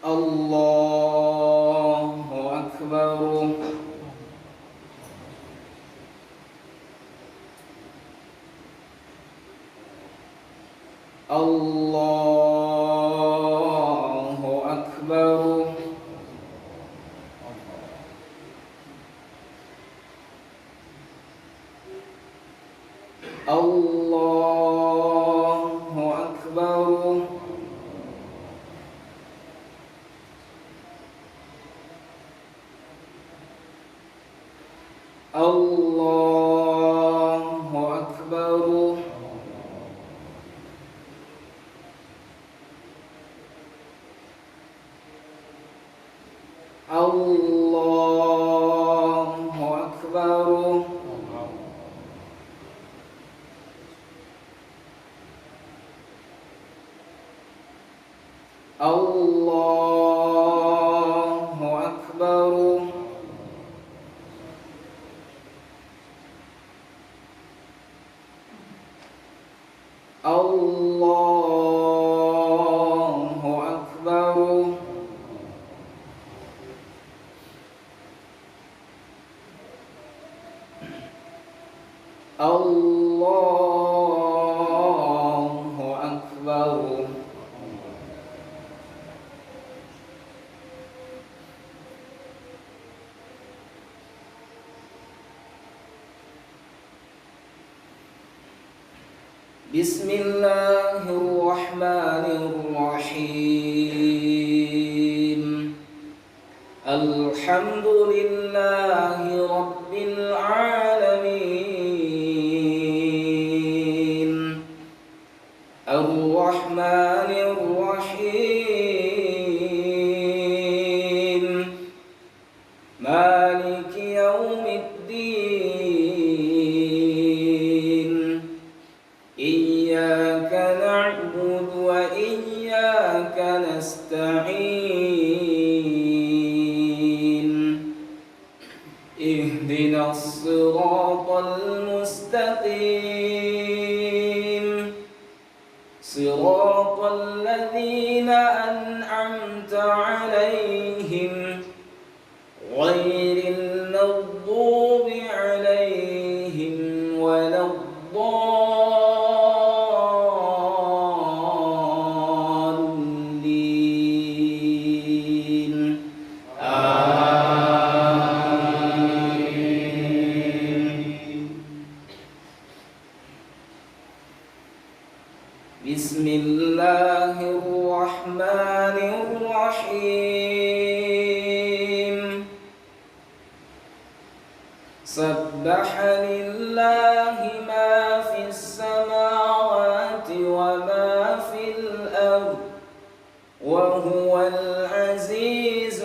الله أكبر الله أكبر الله أكبر الله أكبر الله أكبر الله أكبر الله أكبر الله أكبر بسم الله الرحمن الرحيم الحمد لله رب العالمين الرحمن الرحيم مالك يوم الدين إياك نعبد وإياك نستعين اهدنا الصراط المستقيم صراط الذين أنعمت عليهم غير المغضوب عليهم ولا الضالين آمين بسم الله الرحمن الرحيم سبح لله ما في السماوات وما في الأرض وهو العزيز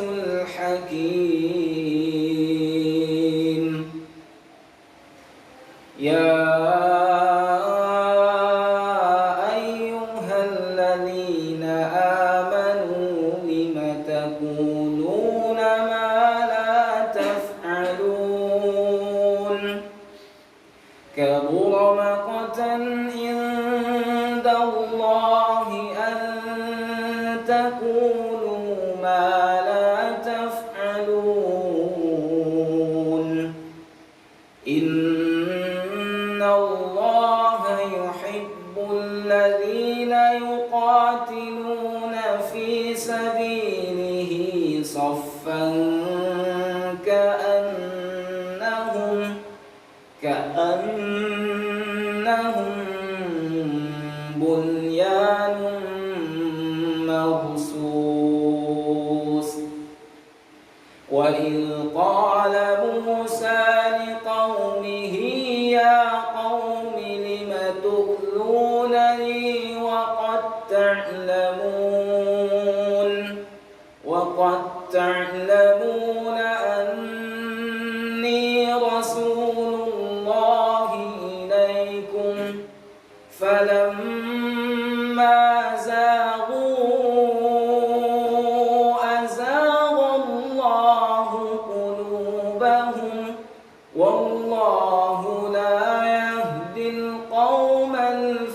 الحكيم يا أيها الذين آمنوا لم تقولون ما لا تفعلون كبر مقتا عند الله أن تقولوا ما لا تفعلون إن الله يحب الذين يقاتلون في سبيله صفا كأنهم بنيان مرصوص وإذ قال موسى لقومه يا قوم لم تؤذونني وقد تعلمون أني رسول الله إليكم فلما زاغوا أزاغ الله قلوبهم والله لا يهدي القوم الفاسقين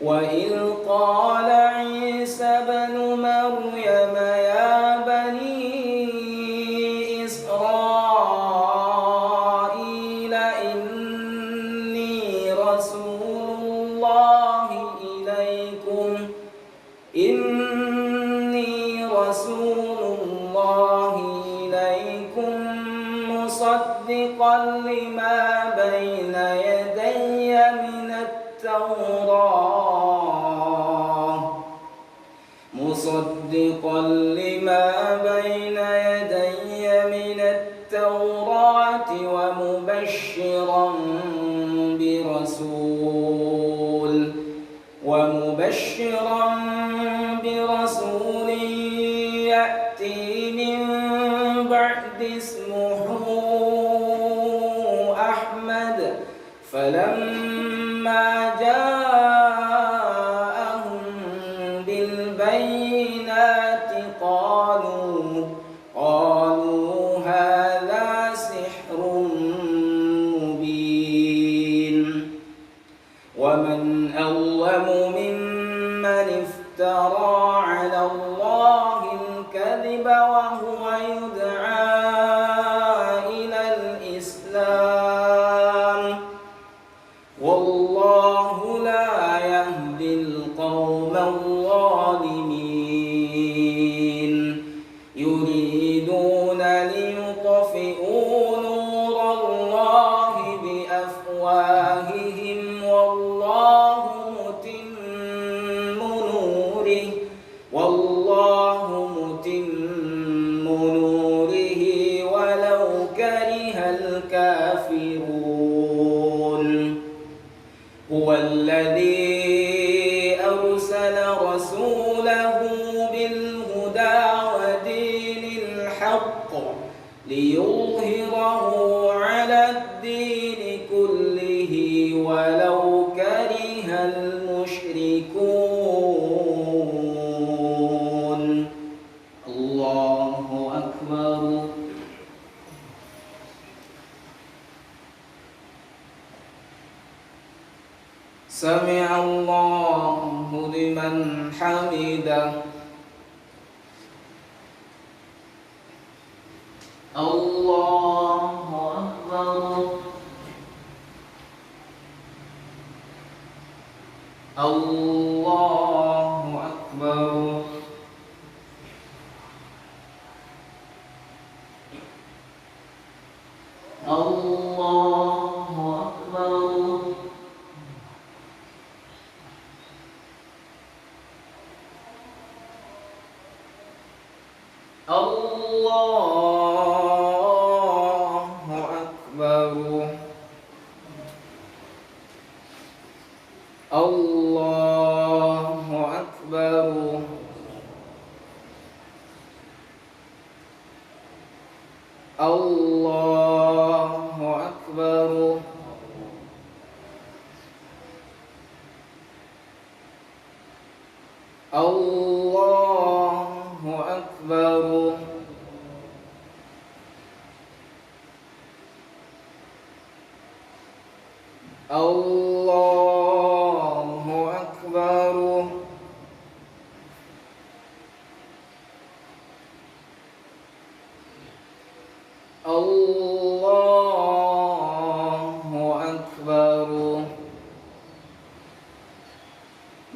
وإذ إني رسول الله إليكم مصدقا لما بين يدي من التوراة ومبشرا برسول يأتي من بعد اسمه أحمد فلما جاءهم بالبينات قالوا هذا سحر مبين ومن أظلم ممن افترى على الله الكذب وهو يدعى إلى الإسلام والله لا يهدي القوم الظالمين يريدون ليطفئوا نور الله بأفواههم والله متم نوره ولو كره الكافرون هو الذي أرسل رسوله بالهدى ودين الحق ليظهره على الدين كله ولو كره المشركون الله أكبر سمع الله لمن حمده الله أكبر الله أكبر الله أكبر الله أكبر الله أكبر الله أكبر الله أكبر الله أكبر الله أكبر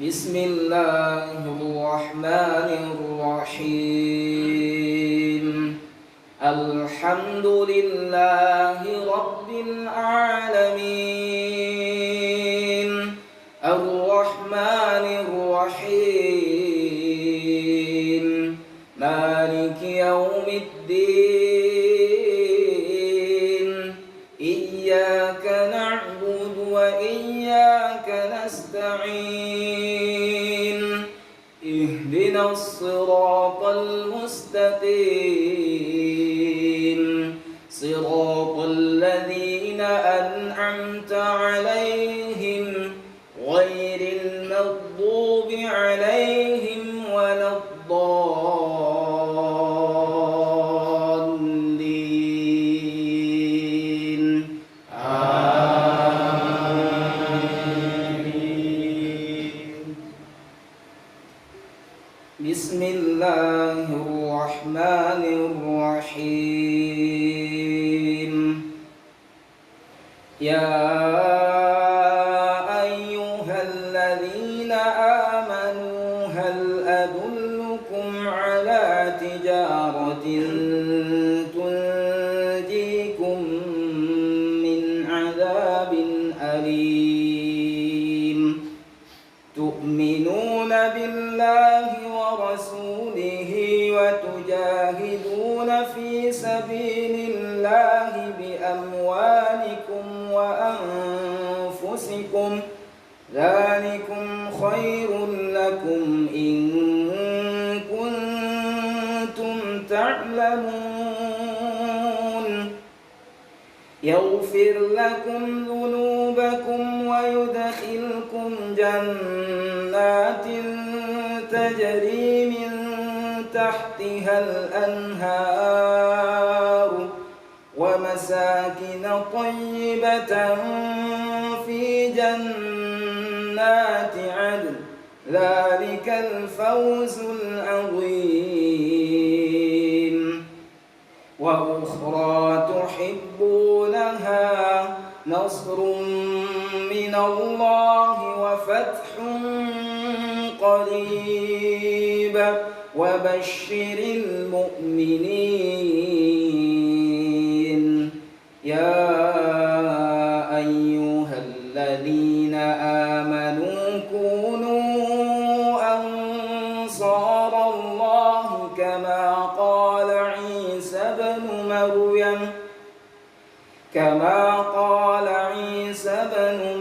بسم الله الرحمن الرحيم الحمد لله رب العالمين الرحمن الرحيم مالك يوم الدين إياك نعبد وإياك نستعين اهدنا الصراط المستقيم صراط الذين أنعمت عليهم غير المغضوب عليهم ولا الضالين آمين بسم الله الرحمن الرحيم يا أيها الذين آمنوا هل أدلكم على تجارة تنجيكم من عذاب أليم تؤمنون بالله ورسوله وتجاهدون في سبيل الله بأموالكم وأنفسكم ذلكم خير لكم إن كنتم تعلمون يغفر لكم ذنوبكم ويدخلكم جنات تجري من تحتها الأنهار ومساكن طيبة في جنات عدن ذلك الفوز العظيم وأخرى تحبونها نصر من الله وفتح قريب وبشر المؤمنين يا أيها الذين آمنوا كونوا أنصار الله كما قال عيسى بن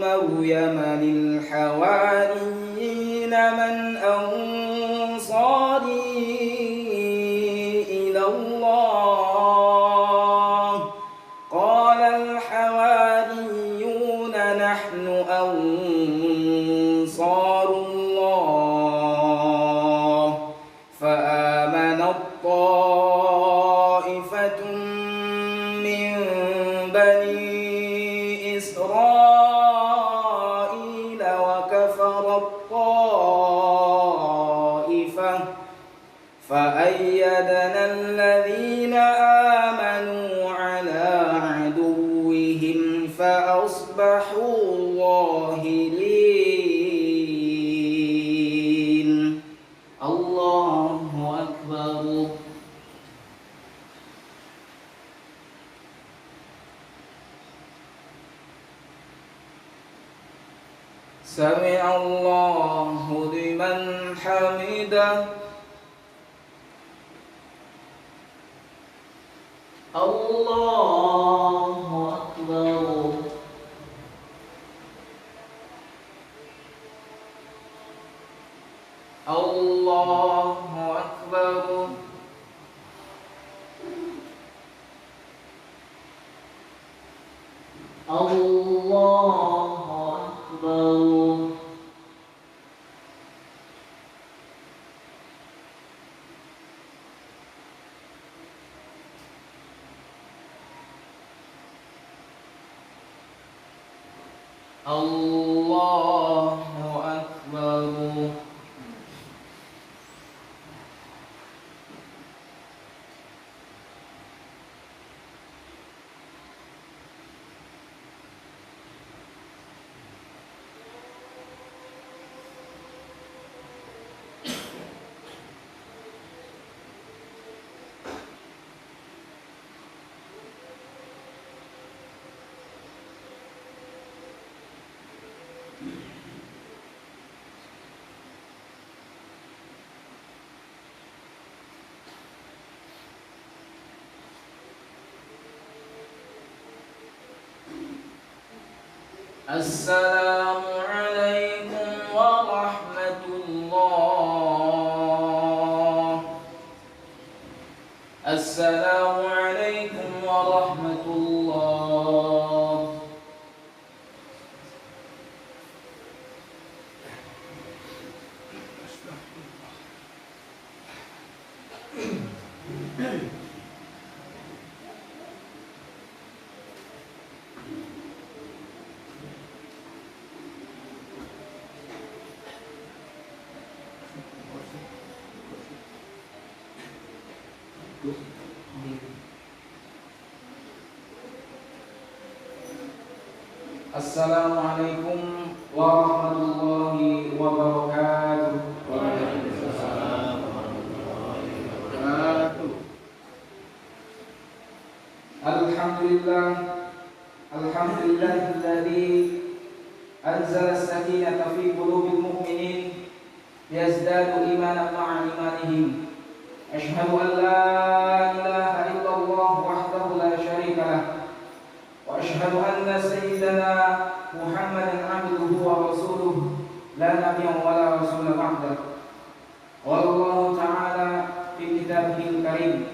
مريم للحواريين من أنصاري إلى الله قال الحواريون نحن أنصار الله فآمنت طائفة من بني إسرائيل وكفرت طائفة فأيدنا الذين آمنوا على عدوهم فأصبحوا ظاهرين. الله أكبر. سمع الله لمن حمده. الله أكبر. الله أكبر. الله أكبر. الله أكبر. السلام عليكم ورحمة الله. السلام عليكم ورحمة الله. Assalamualaikum warahmatullahi wabarakatuh. Waalaikumsalam. Alhamdulillahilladzi anzala as-sakinata fi qulubil mu'minin liyazdadu imanan ma'a imanihim. Asyhadu an la ilaha illallah wahdahu la syarika lah wa asyhadu anna sayyidana Muhammadan abduhu wa rasuluh la nabiyya wa la rasula ba'dah. Wallahu ta'ala fi kitabihil karim.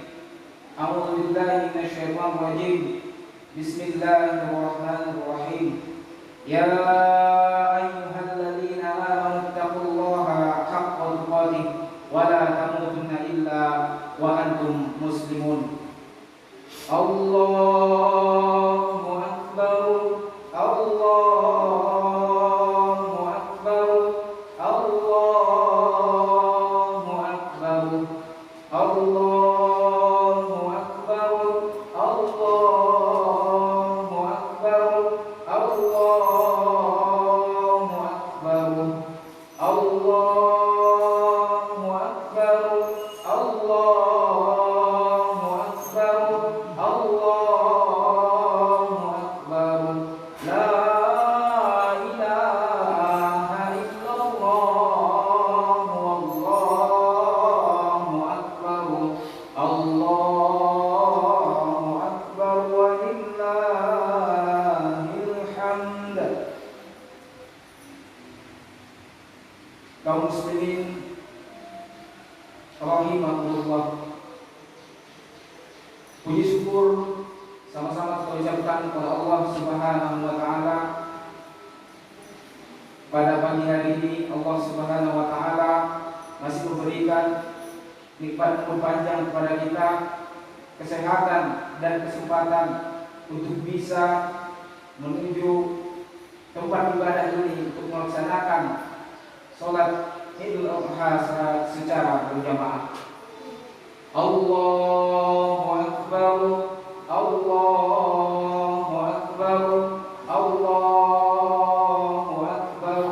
A'udzu billahi minasyaitonir rajim. Bismillahirrahmanirrahim. Ya ayyuhalladzina amanu taqullaha haqqa tuqatih wa la tamutunna illa wa antum muslimun. Allahu akbar. Allahu akbar. Allahu akbar. Allahu akbar. Allahu akbar. Allahu akbar. Allahu akbar. Allahu akbar. Allahu akbar. La ilaha illallah wallahu akbar. Allahu akbar walillahil hamd. Kaum muslimin rahimakumullah, puji syukur sama-sama kita ucapkan kepada Allah Subhanahu wa taala. Pada pagi hari ini Allah Subhanahu wa taala masih memberikan nikmat umur panjang kepada kita, kesehatan dan kesempatan untuk bisa menuju tempat ibadah ini untuk melaksanakan salat Idul Adha secara berjamaah. Allahu akbar. Allahu akbar. Allahu akbar.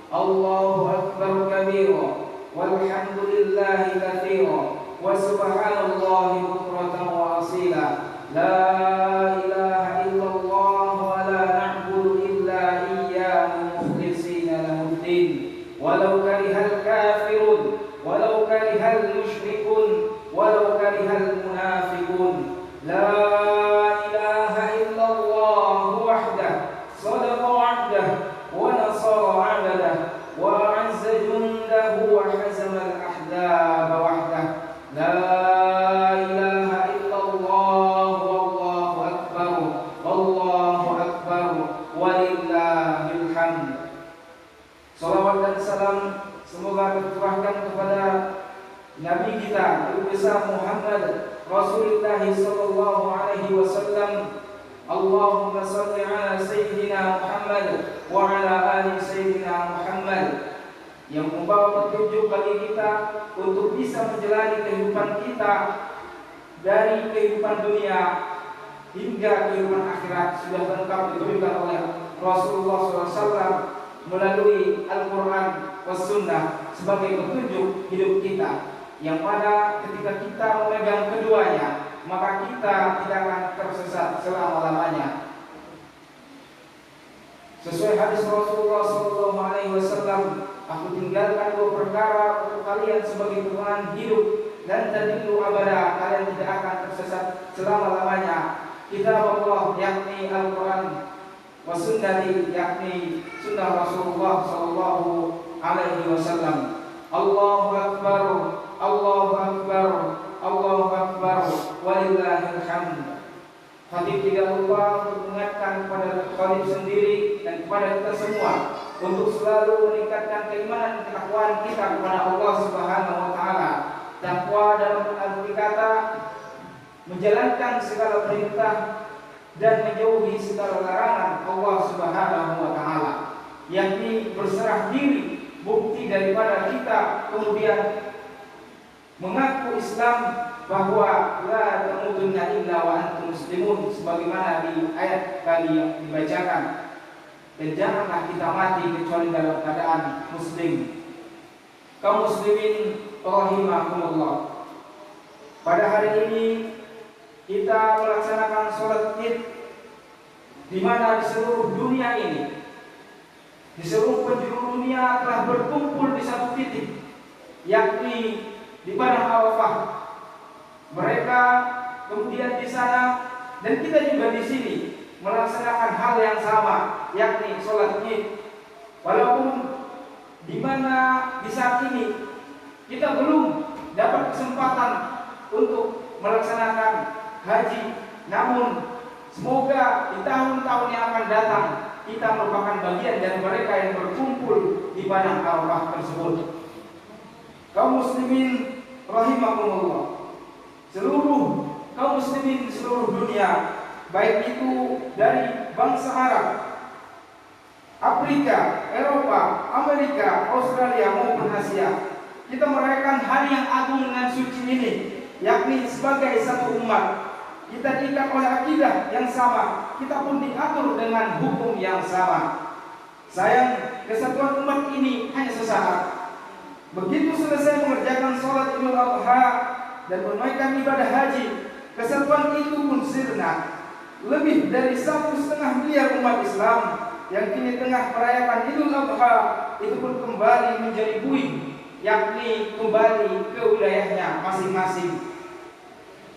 Allahu akbar kabira walhamdulillahi katsira wa subhanallahi bukratan wa asila. La ilaha illallah wa la na'budu illa iyyahu mukhlishina lahuddin. Walau karihal kafirun, walau karihal musyrikun, walau karihal munafiqun. La ilaha illallah wahdah, sadaqa wa'dah, wa nasara 'abdah, wa 'azza jundahu wa hazama al-ahzaba wahdah. La ilaha illallah wallahu akbar. Allahu akbar walillahil hamd. Salawat dan salam semoga tercurahkan kepada Nabi kita Nabi besar Muhammad Rasulullah sallallahu alaihi wasallam. Allahumma shalli ala sayyidina Muhammad wa ala ali sayyidina Muhammad, yang membawa petunjuk bagi kita untuk bisa menjalani kehidupan kita dari kehidupan dunia hingga kehidupan akhirat sudah lengkap diberikan oleh Rasulullah SAW melalui Al-Quran was Sunnah sebagai petunjuk hidup kita, yang pada ketika kita memegang keduanya maka kita tidak akan tersesat selama-lamanya. Sesuai hadis Rasulullah SAW, aku tinggalkan dua perkara untuk kalian sebagai pedoman hidup, dan tadillu abada, kalian tidak akan tersesat selama-lamanya. Kitab Allah yakni Al-Quran wa sunnati yakni sunnah Rasulullah sallallahu alaihi wasallam. Allahu akbar. Allahu akbar. Allahu akbar walillahil hamd. Khatib tidak lupa untuk mengingatkan kepada khatib sendiri dan kepada kita semua untuk selalu meningkatkan keimanan dan ketakwaan kita kepada Allah Subhanahu wa taala. Takwa dalam arti kata menjalankan segala perintah dan menjauhi segala larangan Allah Subhanahu wa taala, yakni berserah diri, bukti daripada kita kemudian mengaku Islam bahwa la tamutunna illa wa antum muslimun, sebagaimana di ayat tadi yang dibacakan, dan janganlah kita mati kecuali dalam keadaan muslim. Kaum muslimin rahimakumullah, pada hari ini kita melaksanakan sholat Id, di mana di seluruh dunia ini, di seluruh penjuru dunia telah berkumpul di satu titik, yakni di Padang Arafah. Mereka kemudian di sana dan kita juga di sini melaksanakan hal yang sama, yakni sholat Id. Walaupun di mana di saat ini kita belum dapat kesempatan untuk melaksanakan haji, namun semoga di tahun-tahun yang akan datang kita merupakan bagian dari mereka yang berkumpul di Padang Arafah tersebut. Kaum muslimin rahimakumullah, seluruh kaum muslimin di seluruh dunia, baik itu dari bangsa Arab, Afrika, Eropa, Amerika, Australia maupun Asia, kita merayakan hari yang agung dengan suci ini, yakni sebagai satu umat. Kita diikat oleh akidah yang sama, kita pun diatur dengan hukum yang sama. Sayang, kesatuan umat ini hanya sesaat. Begitu selesai mengerjakan sholat Idul Adha dan menunaikan ibadah haji, kesatuan itu pun sirna. Lebih dari 1,5 miliar umat Islam yang kini tengah merayakan Idul Adha itu pun kembali menjadi puing, yakni kembali ke wilayahnya masing-masing.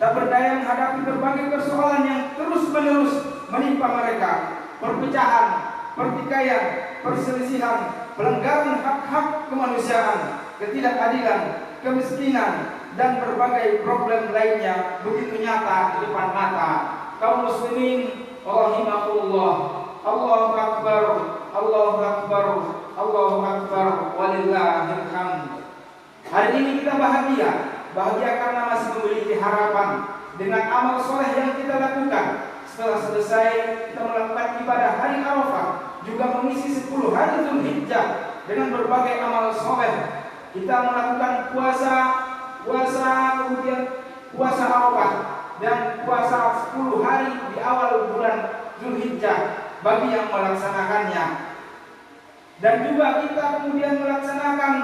Tak berdaya menghadapi berbagai persoalan yang terus-menerus menimpa mereka, perpecahan, pertikaian, perselisihan, pelanggaran hak-hak kemanusiaan, ketidakadilan, kemiskinan, dan berbagai problem lainnya begitu nyata di depan mata. Kaum muslimin rahimakumullah, Allahu Akbar, Allahu Akbar, Allahu Akbar, walillahil hamd. Hari ini kita bahagia karena masih memiliki harapan dengan amal soleh yang kita lakukan. Setelah selesai kita melakukan ibadah hari Arafah, juga mengisi 10 hari Dzulhijjah dengan berbagai amal soleh. Kita melakukan puasa, kemudian puasa Arafah dan puasa 10 hari di awal bulan Dzulhijjah bagi yang melaksanakannya. Dan juga kita kemudian melaksanakan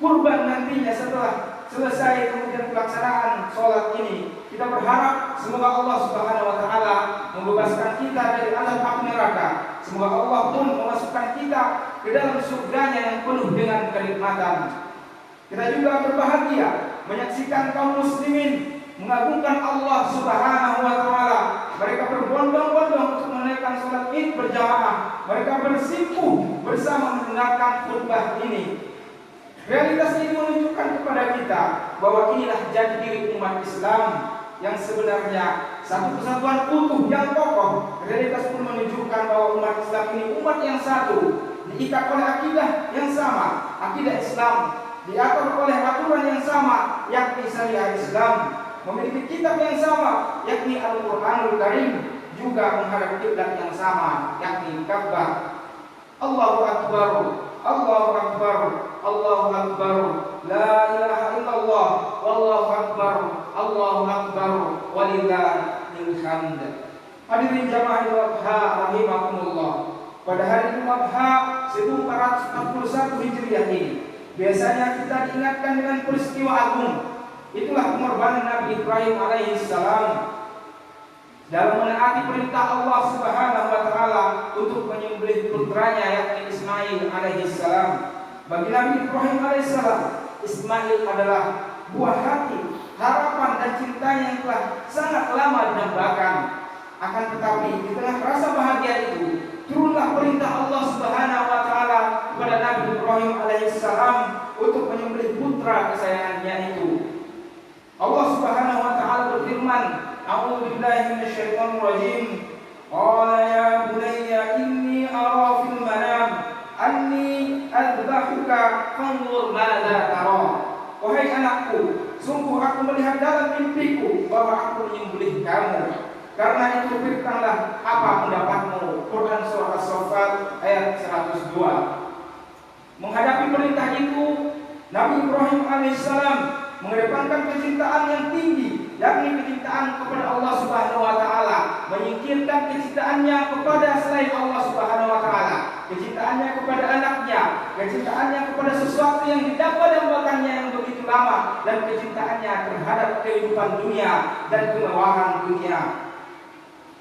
kurban nantinya setelah selesai kemudian pelaksanaan sholat ini. Kita berharap semoga Allah Subhanahu wa Ta'ala membebaskan kita dari azab api neraka. Semoga Allah pun memasukkan kita ke dalam surganya yang penuh dengan kenikmatan. Kita juga berbahagia menyaksikan kaum muslimin mengagungkan Allah Subhanahu wa Ta'ala. Mereka berbondong-bondong untuk menunaikan sholat Id berjamaah. Mereka bersimpuh bersama mendengarkan khutbah ini. Realitas ini menunjukkan kepada kita bahwa inilah jati diri umat Islam yang sebenarnya satu kesatuan utuh yang kokoh. Realitas pun menunjukkan bahwa umat Islam ini umat yang satu, diikat oleh akidah yang sama, akidah Islam, diatur oleh aturan yang sama, yakni syariat Islam, memiliki kitab yang sama, yakni Al-Quranul Karim, juga menghadap kiblat yang sama, yakni Ka'bah. Allahu Akbar, Allahu Akbar, Allahu Akbar, la ilaha illallah, wallahu akbar, Allahu akbar, walillahil hamd. Hadirin jamaah Idul Adha rahimakumullah. Pada hari Idul Adha 1441 Hijriah ini, biasanya kita diingatkan dengan peristiwa agung. Itulah pengorbanan Nabi Ibrahim alaihissalam dalam menaati perintah Allah Subhanahu wa Ta'ala untuk menyembelih putranya yakni Ismail alaihissalam. Bagi Nabi Ibrahim alaihissalam, Ismail adalah buah hati, harapan dan cintanya yang telah sangat lama dinambakan. Akan tetapi di tengah rasa bahagia itu, turunlah perintah Allah Subhanahu wa Ta'ala kepada Nabi Ibrahim alaihissalam untuk menyembelih putra kesayangannya itu. Allah Subhanahu wa Ta'ala berfirman, A'udzu billahi minasyaitonir rajim. Qala ya bunayya inni ara fil manam anni adbahuka fanzur madza tara. Wahai anakku, sungguh aku melihat dalam mimpiku bahwa aku menyembelih kamu. Karena itu berikanlah apa pendapatmu. Quran surah As-Saffat ayat 102. Menghadapi perintah itu, Nabi Ibrahim alaihissalam mengedepankan kecintaan yang tinggi, yakni kecintaan kepada Allah Subhanahu wa Ta'ala, menyingkirkan kecintaannya kepada selain Allah Subhanahu wa Ta'ala, kecintaannya kepada anaknya, kecintaannya kepada sesuatu yang didamba-dambakannya yang begitu utama dan kecintaannya terhadap kehidupan dunia dan kemewahan dunia.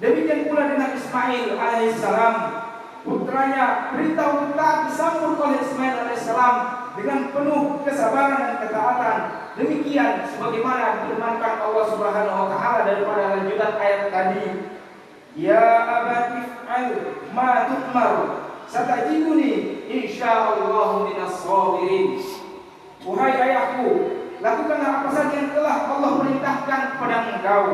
Demikian pula dengan Ismail alaihissalam, putranya perintah untuk taat disambut oleh Ismail alaihissalam dengan penuh kesabaran dan ketaatan. Demikian sebagaimana difirmankan Allah Subhanahu wa taala daripada lanjutan ayat tadi, ya abati fa'al ma tu'mar satajiduni insyaallah minas sabirin. Wahai ayahku, lakukanlah apa saja yang telah Allah perintahkan kepada engkau.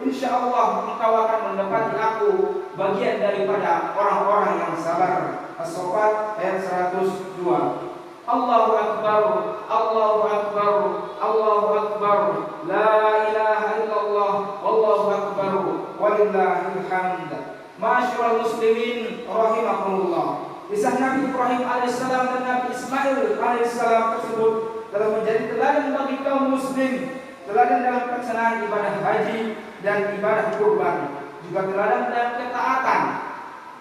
Insyaallah engkau akan mendapati aku bagian daripada orang-orang yang sabar. As-Saffat ayat 102. Allahu Akbar, Allahu Akbar, Allahu Akbar, la ilaha illallah, Wallahu Akbar, walillahil hamd. Ma'asyiral muslimin rahimakumullah. Kisah Nabi Ibrahim alaihissalam dan Nabi Ismail alaihissalam tersebut telah menjadi teladan bagi kaum muslim, teladan dalam pelaksanaan ibadah haji dan ibadah kurban, juga teladan dalam ketaatan,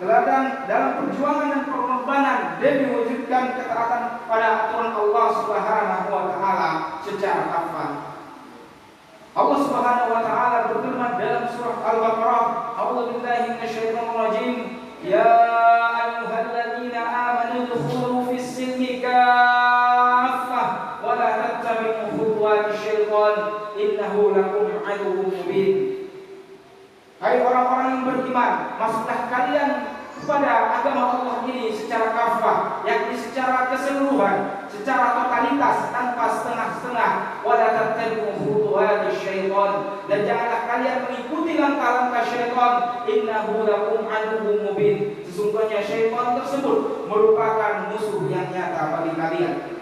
teladan dalam perjuangan dan pengorbanan demi mewujudkan ketaatan pada aturan Allah Subhanahu wa taala secara kafah. Allah Subhanahu wa taala berfirman dalam surah Al-Baqarah, A'udzu billahi minasyaitonir rajim, ya ayyuhalladzina amanu udkhulu fis silmi kaffah wa la tattabi'u khutuwatish syaitan innahu lakum aduwwun mubin. Hai orang-orang yang beriman, masuklah kalian kepada agama Allah ini secara kafah, yakni secara keseluruhan, secara totalitas, tanpa setengah-setengah. Wala tattabi'u khutuwatish syaitan, dan janganlah kalian mengikuti langkah-langkah syaitan. Innahu lakum aduwwun mubin, sesungguhnya syaitan tersebut merupakan musuh yang nyata bagi kalian.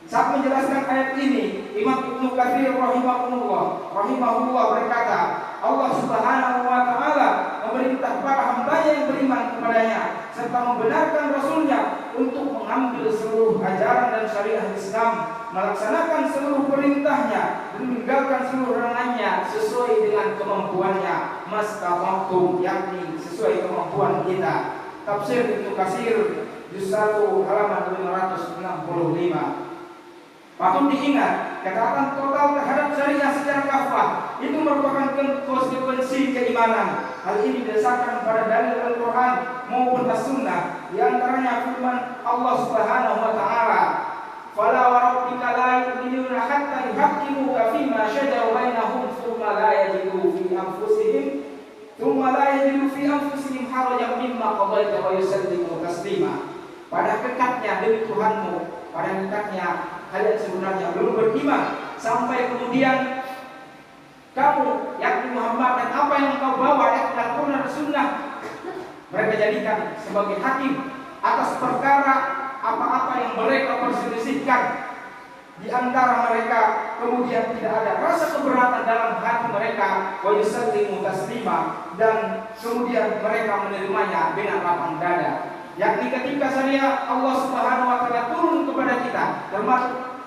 Saat menjelaskan ayat ini, Imam Ibnu Katsir rahimahullah berkata, Allah Subhanahu wa taala memerintah para hamba yang beriman kepadanya serta membenarkan Rasulnya untuk mengambil seluruh ajaran dan syariat Islam, melaksanakan seluruh perintahnya dan meninggalkan seluruh larangannya sesuai dengan kemampuannya, mastata'tum, yakni sesuai kemampuan kita. Tafsir Ibnu Katsir juz 1 halaman 565. Patut diingat, ketaatan total terhadap syariah secara kafah itu merupakan konsekuensi keimanan. Hal ini didasarkan pada dalil Al-Quran maupun As-Sunnah. Di antaranya firman Allah Subhanahu wa taala, "Fala wa rabbika la yu'minuna hatta yuhaqqimuka fima shajara bainahum thumma la yajidu fi anfusihim harajan mimma qadaita wa yusallimu taslima." Pada kekatnya demi Tuhanmu, pada kekatnya kalian sebenarnya belum beriman sampai kemudian kamu, yakni Muhammad, dan apa yang kau bawa, yakni Al-Quran dan Sunnah, mereka jadikan sebagai hakim atas perkara apa-apa yang mereka perselisihkan di antara mereka, kemudian tidak ada rasa keberatan dalam hati mereka, wa yusallimu taslima, dan kemudian mereka menerimanya dengan lapang dada. Yakni ketika syariat Allah Subhanahu wa taala turun kepada kita,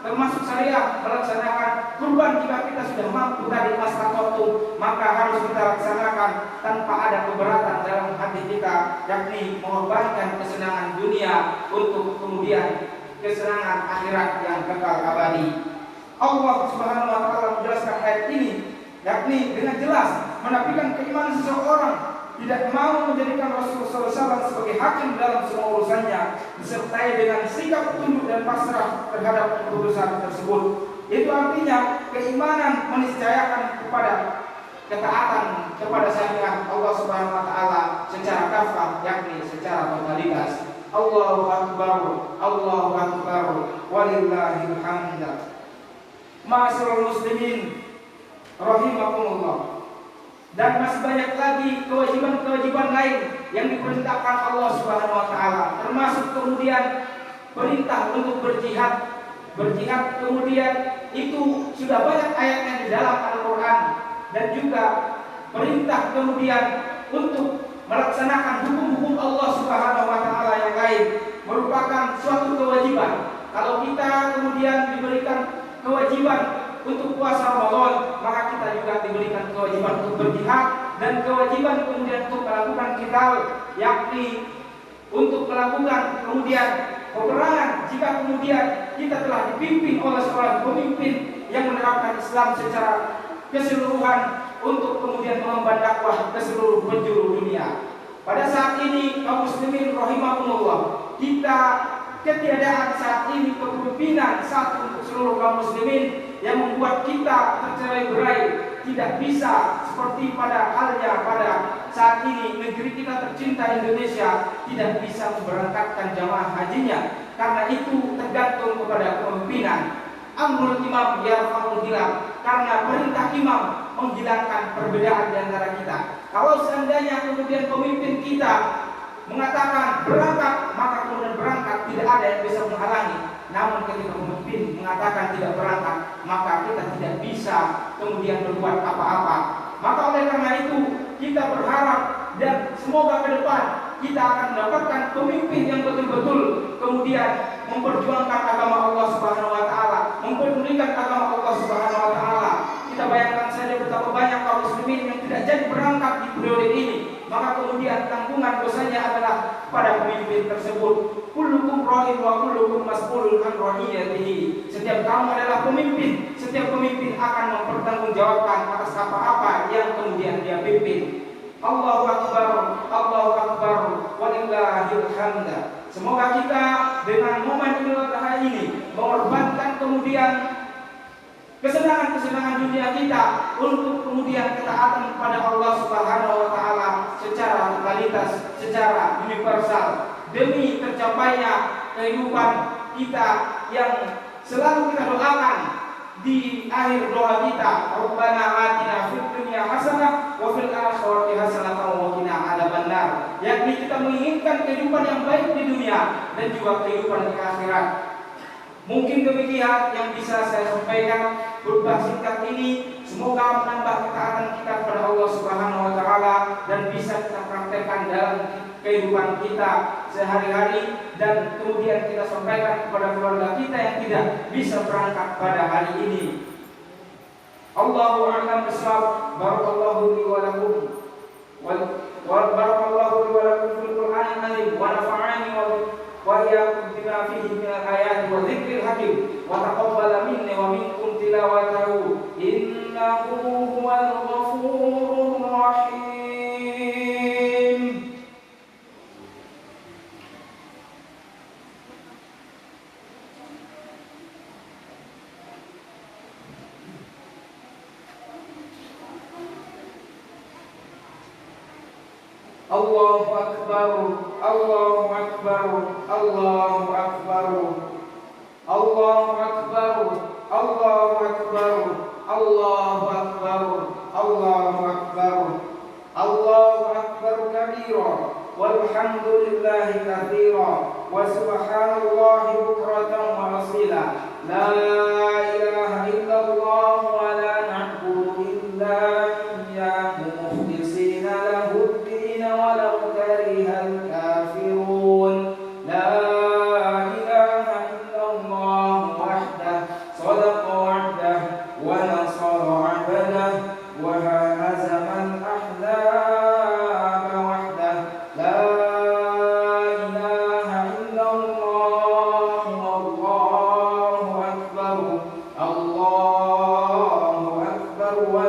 termasuk syariat melaksanakan kurban, jika kita sudah mampu tadi mastata'tum, maka harus kita laksanakan tanpa ada keberatan dalam hati kita, yakni mengorbankan kesenangan dunia untuk kemudian kesenangan akhirat yang kekal abadi. Allah Subhanahu wa taala menjelaskan ayat ini, yakni dengan jelas menafikan keimanan seseorang tidak mau menjadikan Rasulullah SAW sebagai hakim dalam semua urusannya, disertai dengan sikap tunduk dan pasrah terhadap keputusan tersebut. Itu artinya keimanan meniscayakan kepada ketaatan kepada syariat Allah Subhanahu wa taala secara kafah, yakni secara totalitas. Allahu Akbar, Allahu Akbar, walillahil hamd. Ma'asyiral muslimin rahimakumullah. Dan masih banyak lagi kewajiban-kewajiban lain yang diperintahkan Allah Subhanahu wa taala, termasuk kemudian perintah untuk berjihad. Berjihad kemudian itu sudah banyak ayatnya di dalam Al-Qur'an, dan juga perintah kemudian untuk melaksanakan hukum-hukum Allah Subhanahu wa taala yang lain merupakan suatu kewajiban. Kalau kita kemudian diberikan kewajiban untuk puasa Ramadan, maka kita juga diberikan kewajiban untuk berjihad dan kewajiban kemudian untuk melakukan qital, yakni untuk melakukan kemudian peperangan jika kemudian kita telah dipimpin oleh seorang pemimpin yang menerapkan Islam secara keseluruhan untuk kemudian mengemban dakwah ke seluruh penjuru dunia. Pada saat ini kaum muslimin rahimahumullah, kita ketiadaan saat ini kepemimpinan satu untuk seluruh kaum muslimin yang membuat kita tercerai-berai, tidak bisa seperti pada halnya pada saat ini negeri kita tercinta Indonesia tidak bisa memberangkatkan jamaah hajinya, karena itu tergantung kepada kepemimpinan. Amrul imam yarfa'ul hilaf, karena perintah imam menghilangkan perbedaan di antara kita. Kalau seandainya kemudian pemimpin kita mengatakan berangkat, maka kemudian berangkat, tidak ada yang bisa menghalangi. Namun ketika pemimpin mengatakan tidak berangkat, maka kita tidak bisa kemudian berbuat apa-apa. Maka oleh karena itu kita berharap dan semoga ke depan kita akan mendapatkan pemimpin yang betul-betul kemudian memperjuangkan agama Allah Subhanahu wa taala, mempedulikan agama Allah Subhanahu wa taala. Kita bayangkan saja betapa banyak kaum muslimin yang tidak jadi berangkat di periode ini, maka kemudian tanggungan dosanya adalah pada pemimpin tersebut. Kullukum ra'in wa kullukum mas'ulun an ra'iyatihi. Setiap kamu adalah pemimpin, setiap pemimpin akan mempertanggungjawabkan atas apa-apa yang kemudian dia pimpin. Allahu akbar, Allahu akbar, walillahil hamd. Semoga kita dengan momen Idul Adha ini mengorbankan kemudian kesenangan-kesenangan dunia kita untuk kemudian ketaatan kepada Allah Subhanahu wa taala secara totalitas, secara universal, demi tercapainya kehidupan kita yang selalu kita doakan di akhir doa kita, Rabbana atina fid dunya hasanah wa fil akhirati hasanah wa qina adzabannar. Yakni kita menginginkan kehidupan yang baik di dunia dan juga kehidupan di akhirat. Mungkin demikian yang bisa saya sampaikan khutbah singkat ini. Semoga menambah ketaatan kita kepada Allah Subhanahu wa taala dan bisa kita praktekkan dalam kehidupan kita sehari-hari, dan kemudian kita sampaikan kepada keluarga kita yang tidak bisa berangkat pada hari ini. Allahu a'lam bishawab. Barakallahu li wa lakum wa barakallahu li wa lakum fil Qur'anil azim wa nafa'ani wa iyyakum bima fihi min al-ayati wa dzikril hakim wa taqabbala minni wa minkum tilawatahu innahu huwal ghafurur rahim. Allahu akbar, Allahu akbar, Allahu akbar, Allahu akbar, Allahu akbar, Allahu akbar, Allahu akbar, Allahu akbar kabira, walhamdulillahi katsira, wa subhanallahi bukratan wa asila. La ilaha illallah wa la na'budu illa iyyahu mukhlisina lahu walau karihal kafirun. La ilaha illallah wahdah sadaqa wa'dah wa nasara 'abdah wa hazamal ahzaba wahdah. La ilaha illallah wallahu akbar, Allahu akbar wa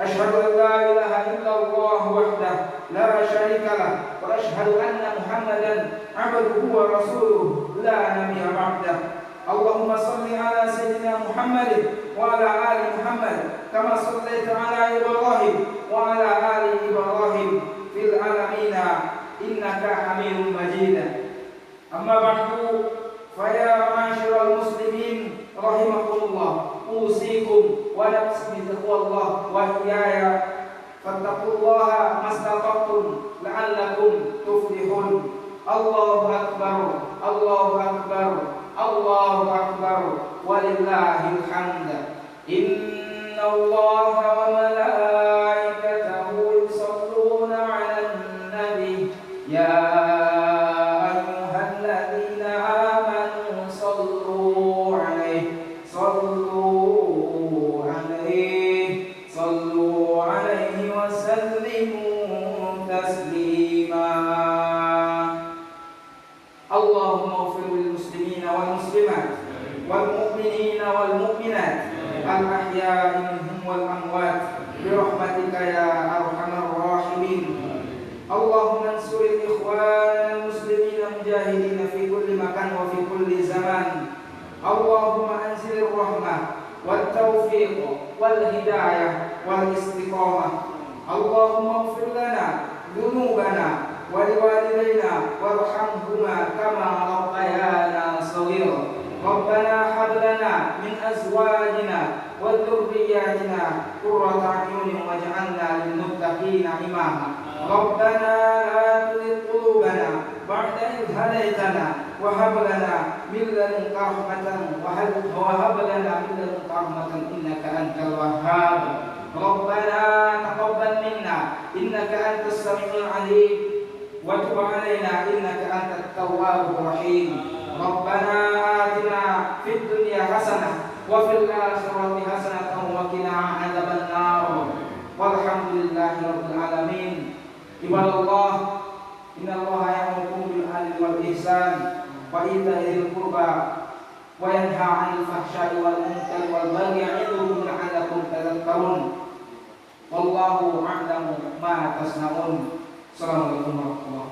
أشهد أن لا إله إلا الله وحده لا شريك له وأشهد أن محمدا عبده ورسوله لا نبي بعده. اللهم صل على سيدنا محمد وعلى آل محمد كما صليت على إبراهيم وعلى آل إبراهيم في العالمين إنك حميد مجيد. أما بعد فيا معاشر المسلمين rahimakumullah, usikum wa nafsi bitaqwallah wa iyaya fattaqullaha mastata'tum la'allakum tuflihun. Allahu akbar, Allahu akbar, Allahu akbar, walillahil hamd. Innallaha wa malaikatahu yusholluna 'alan nabi ya صلوا عليه وسلموا تسليما. كل زمان. اللهم أنزل الرحمة والتوفيق والهداية والاستقامة. اللهم اغفر لنا ذنوبنا ولوالدينا وارحمهما كما ربيانا صغيرا. ربنا هب لنا من أزواجنا وذرياتنا قرة أعين واجعلنا للمتقين إماما. ربنا لا تزغ قلوبنا بعد إذ هديتنا وهب لنا من لدنك رحمة إنك أنت الوهاب. ربنا تقبل منا إنك أنت السميع العليم وتب علينا إنك أنت التواب الرحيم. ربنا آتنا في الدنيا حسنة وفي الآخرة حسنة وقنا عذاب النار. والحمد لله رب العالمين. عباد الله، إن الله يأمركم بالعدل والإحسان وإيتاء ذي القربى وينهى عن الفحشاء والمنكر والبغي يعظكم لعلكم تذكرون. والله أعلم ما تصنعون. Assalamualaikum warahmatullahi wabarakatuh.